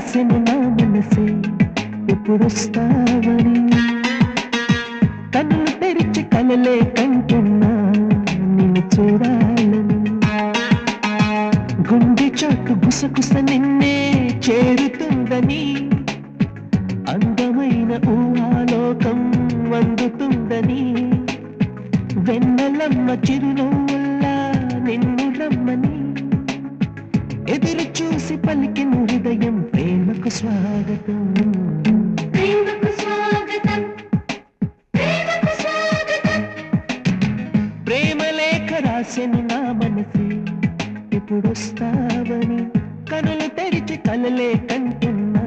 రాసెను నా మనసే ఎప్పుడొస్తావని కన్ను తెరిచి కలలే కంటున్నా నిన్ను చూడాలని గుండె చాటు గుసగుస నిన్నే చేరుతుందని అందమైన ఊహాలోకం అందుతుందని వెన్నెలమ్మ చిరునవ్వుల్లా నిన్ను రమ్మని ఎదురు చూసి పలికిన హృదయం ప్రేమకు స్వాగతం ప్రేమకు స్వాగతం ప్రేమకు స్వాగతం ప్రేమ లేఖ రాసెను నా మనసే ఎప్పుడొస్తావని కనులు తెరిచి కలలే కంటున్నా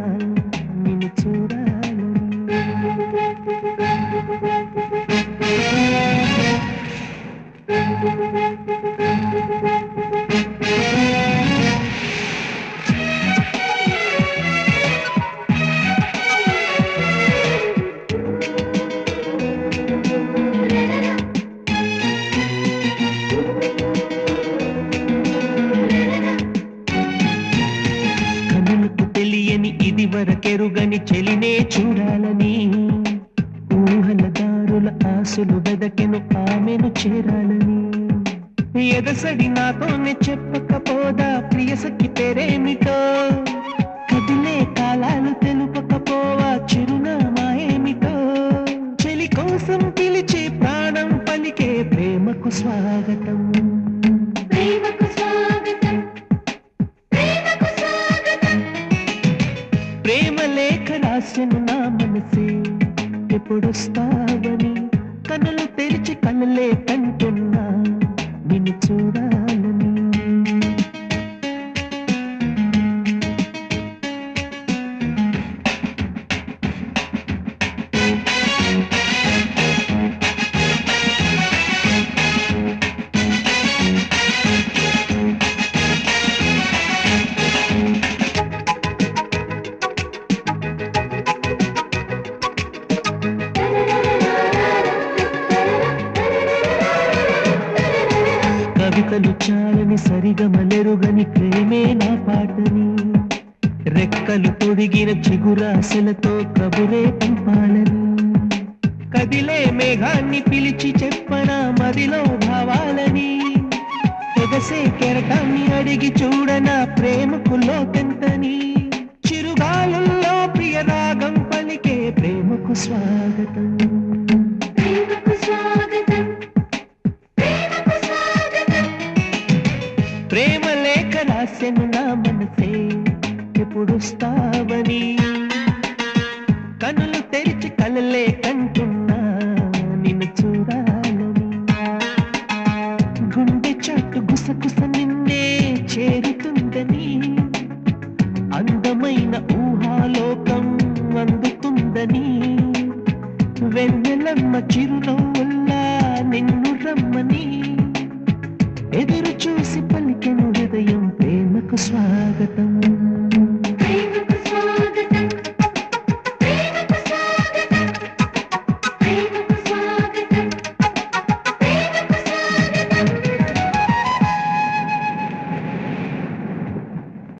నిన్ను చూడాలని కనులకు తెలియని ఇది వరకెరుగని చెలినే చూడాలని ఊహల దారుల ఆశలు వెదకెను ఆమెను చేరాలని ఎదసడి నాతోనే చెప్పకపోదా ప్రియసఖి పేరేమిటో కదిలే కాలాలు తెలుపకపోవా చిరునామా ఏమిటో చెలి కోసం పిలిచి ప్రాణం పలికే ప్రేమకు స్వాగతం ప్రేమకు స్వాగతం ప్రేమకు స్వాగతం ప్రేమ లేఖ రాసెను నా మనసే ఎప్పుడొస్తావని కనులు తెరిచి కనులే కంటున్నా నిన్ను చూడాలని కవితలు చాలని సరిగమలెరుగని ప్రేమే నా పాటని రెక్కలు పొడిగిన చిగురాశలతో కబురే పంపాలని కదిలే మేఘాన్ని పిలిచి చెప్పనా మదిలో భావాలని ఎగసే కెరటాన్ని అడిగి చూడనా ప్రేమకు లోతెంతని చిరుగాలుల్లో ప్రియరాగం పలికే ప్రేమకు స్వాగతం ప్రేమకు స్వాగతం ప్రేమకు స్వాగతం ప్రేమ లేఖ రాసెను నా మనసే ఎప్పుడొస్తావని కనులు తెరిచి కలలే కంటున్నా నిన్ను చూడాలని గుండె చాటు గుసగుస నిన్నే చేరుతుందని అందమైన ఊహాలోకం అందుతుందని వెన్నెలమ్మ చిరునవ్వుల్లా నిన్ను రమ్మని ఎదురు చూసి పలికెను హృదయం ప్రేమకు స్వాగతం